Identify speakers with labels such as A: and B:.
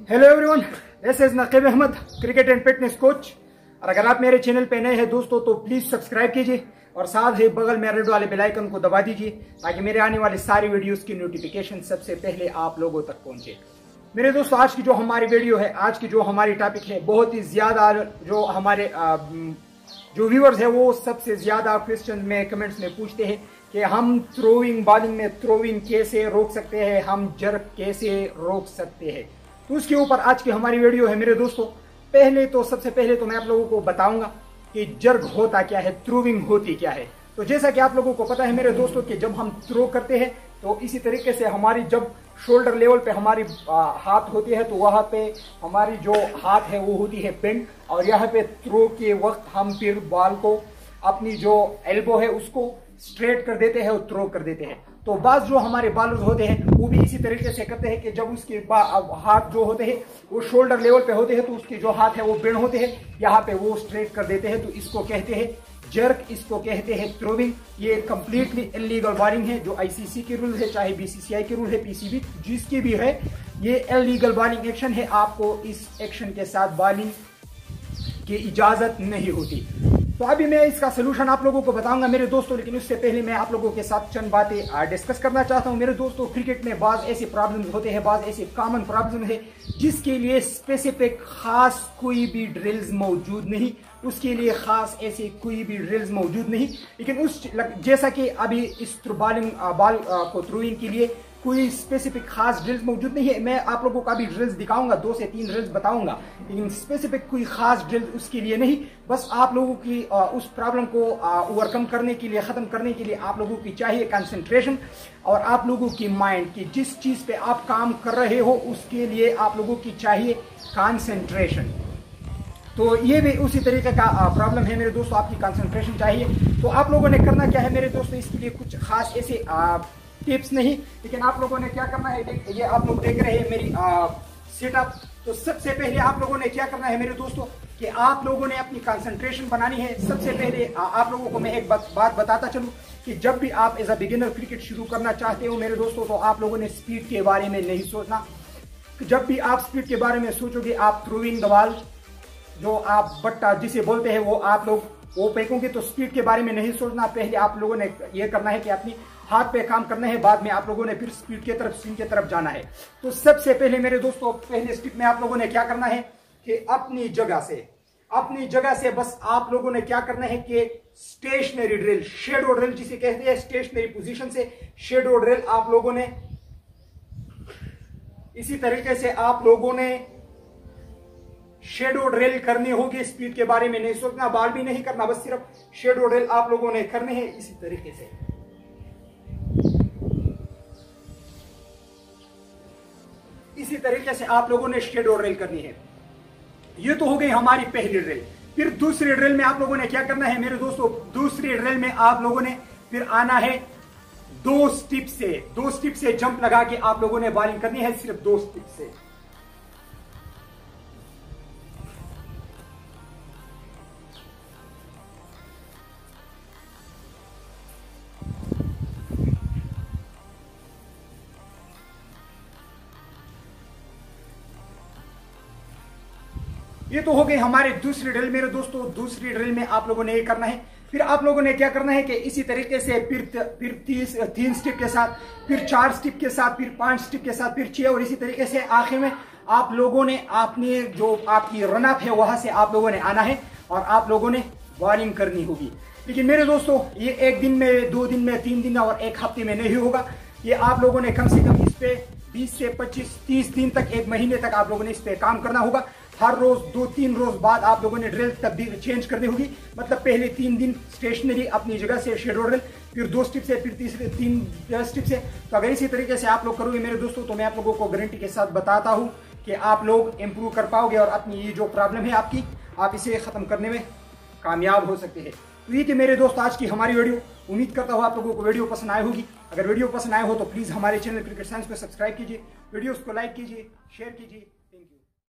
A: Hello everyone, this is Nakeeb Ahmad, cricket and fitness coach. और अगर आप मेरे चैनल पे नए हैं दोस्तों तो प्लीज सब्सक्राइब कीजिए और साथ ही बगल में रेड वाले बेल आइकन को दबा दीजिए ताकि मेरे आने वाली सारी वीडियोस की नोटिफिकेशन सबसे पहले आप लोगों तक पहुंचे। मेरे दोस्तों, आज की जो हमारी वीडियो है, आज की जो हमारी टॉपिक है, बहुत ही ज्यादा जो हमारे जो व्यूअर्स है वो सबसे ज्यादा क्वेश्चन में कमेंट्स में पूछते हैं कि हम थ्रोइंग बॉलिंग में थ्रोइंग कैसे रोक सकते हैं, हम जर्क कैसे रोक सकते हैं। तो उसके ऊपर आज की हमारी वीडियो है मेरे दोस्तों। सबसे पहले तो मैं आप लोगों को बताऊंगा कि जर्क होता क्या है, थ्रोइंग होती क्या है। तो जैसा कि आप लोगों को पता है मेरे दोस्तों कि जब हम थ्रो करते हैं तो इसी तरीके से हमारी जब शोल्डर लेवल पे हमारी हाथ होती है तो वहां पे हमारी जो हाथ है वो होती है बेंड, और यहाँ पे थ्रो के वक्त हम फिर बॉल को अपनी जो एल्बो है उसको स्ट्रेट कर देते हैं और थ्रो कर देते हैं। तो बाज जो हमारे बॉलर्स होते हैं वो भी इसी तरीके से करते हैं कि जब उसके हाथ जो होते हैं वो शोल्डर लेवल पे होते हैं तो उसके जो हाथ है वो बेंड होते हैं, यहाँ पे वो स्ट्रेट कर देते हैं। तो इसको कहते हैं जर्क, इसको कहते हैं थ्रोइंग। ये कंप्लीटली इलीगल बॉलिंग है, जो आईसीसी के रूल है, चाहे बीसीसीआई के रूल है, पीसीबी जिसकी भी है, ये इलीगल बॉलिंग एक्शन है। आपको इस एक्शन के साथ बॉलिंग की इजाजत नहीं होती। तो अभी मैं इसका सोल्यूशन आप लोगों को बताऊंगा मेरे दोस्तों, लेकिन उससे पहले मैं आप लोगों के साथ चंद बातें डिस्कस करना चाहता हूं मेरे दोस्तों। क्रिकेट में बाज ऐसे प्रॉब्लम्स होते हैं, बाज ऐसे कॉमन प्रॉब्लम है जिसके लिए स्पेसिफिक खास कोई भी ड्रिल्स मौजूद नहीं, उसके लिए खास ऐसे कोई भी ड्रिल्स मौजूद नहीं। लेकिन उस जैसा कि अभी इस बॉलिंग बॉल को थ्रोइंग के लिए कोई स्पेसिफिक खास ड्रिल्स मौजूद नहीं है। मैं आप लोगों को अभी ड्रिल्स दिखाऊंगा, 2 से 3 ड्रिल्स बताऊंगा, लेकिन स्पेसिफिक कोई खास ड्रिल उसके लिए नहीं। बस आप लोगों की उस प्रॉब्लम को ओवरकम करने के लिए, खत्म करने के लिए आप लोगों की चाहिए कंसंट्रेशन, और आप लोगों की माइंड की जिस चीज पे आप काम कर रहे हो उसके लिए आप लोगों की चाहिए कंसंट्रेशन। तो ये भी उसी तरीके का प्रॉब्लम है मेरे दोस्तों, आपकी कंसंट्रेशन चाहिए। तो आप लोगों ने करना क्या है मेरे दोस्तों, इसके लिए कुछ खास ऐसे टिप्स नहीं, लेकिन आप लोगों ने क्या करना है, ये आप लोग देख रहे हैं मेरी सेटअप। तो सबसे पहले आप लोगों ने क्या करना है मेरे दोस्तों कि आप लोगों ने अपनी कंसंट्रेशन बनानी है। सबसे पहले आप लोगों को मैं एक बात बताता चलूं कि जब भी आप एज अ बिगिनर क्रिकेट शुरू करना चाहते हो मेरे दोस्तों, तो आप लोगों ने स्पीड के बारे में नहीं सोचना। जब भी आप स्पीड के बारे में सोचोगे, आप थ्रोइंग द बॉल जो आप बट्टा जिसे बोलते हैं वो आप लोग वो फेंकोगे, तो स्पीड के बारे में नहीं सोचना। पहले आप लोगों ने ये करना है कि अपनी हाथ पे काम करना है, बाद में आप लोगों ने फिर स्पीड की तरफ, स्विंग की तरफ जाना है। तो सबसे पहले मेरे दोस्तों, पहले स्टेप में आप लोगों ने क्या करना है कि अपनी जगह से बस आप लोगों ने क्या करना है कि स्टेशनरी ड्रिल, शेडो ड्रिल जिसे कहते हैं, स्टेशनरी पोजीशन से शेडो ड्रिल आप लोगों ने इसी तरीके से आप लोगों ने शेडो ड्रिल करनी होगी। स्पीड के बारे में नहीं सोचना, बॉल भी नहीं करना, बस सिर्फ शेडो ड्रिल आप लोगों ने करने हैं इसी तरीके से। इसी तरीके से आप लोगों ने शेडो ड्रिल करनी है। ये तो हो गई हमारी पहली ड्रिल। फिर दूसरी ड्रिल में आप लोगों ने क्या करना है मेरे दोस्तों, दूसरी ड्रिल में आप लोगों ने फिर आना है 2 स्टिप से जंप लगा के आप लोगों ने बॉलिंग करनी है, सिर्फ 2 स्टिप से। ये तो हो गई हमारी दूसरी ड्रिल मेरे दोस्तों। दूसरी ड्रिल में आप लोगों ने ये करना है, फिर आप लोगों ने क्या करना है कि इसी तरीके से फिर 3 स्टेप के साथ, फिर 4 स्टेप के साथ, फिर 5 स्टेप के साथ, फिर 6, और इसी तरीके से आखिर में आप लोगों ने अपने जो आपकी रन अप है वहां से आप लोगों ने आना है और आप लोगों ने बॉलिंग करनी होगी। लेकिन मेरे दोस्तों, ये 1 दिन में, 2 दिन में, 3 दिन और 1 हफ्ते में नहीं होगा। ये आप लोगों ने कम से कम इस पे 20 से 25, 30 दिन तक, 1 महीने तक आप लोगों ने इस पे काम करना होगा। हर रोज 2-3 रोज बाद आप लोगों ने ड्रिल तब्दील चेंज करनी होगी। मतलब पहले 3 दिन स्टेशनरी अपनी जगह से शेडो ड्रिल, फिर 2 स्टिप से, फिर तीसरे 3 स्टिप से। तो अगर इसी तरीके से आप लोग करोगे मेरे दोस्तों, तो मैं आप लोगों को गारंटी के साथ बताता हूं कि आप लोग इंप्रूव कर पाओगे और अपनी ये जो प्रॉब्लम है आपकी, आप इसे खत्म करने में कामयाब हो सकते हैं। तो ये थी मेरे दोस्त आज की हमारी वीडियो। उम्मीद करता हूँ आप लोगों को वीडियो पसंद आई होगी। अगर वीडियो पसंद आए हो तो प्लीज हमारे चैनल क्रिकेट साइंस को सब्सक्राइब कीजिए, वीडियोस को लाइक कीजिए, शेयर कीजिए।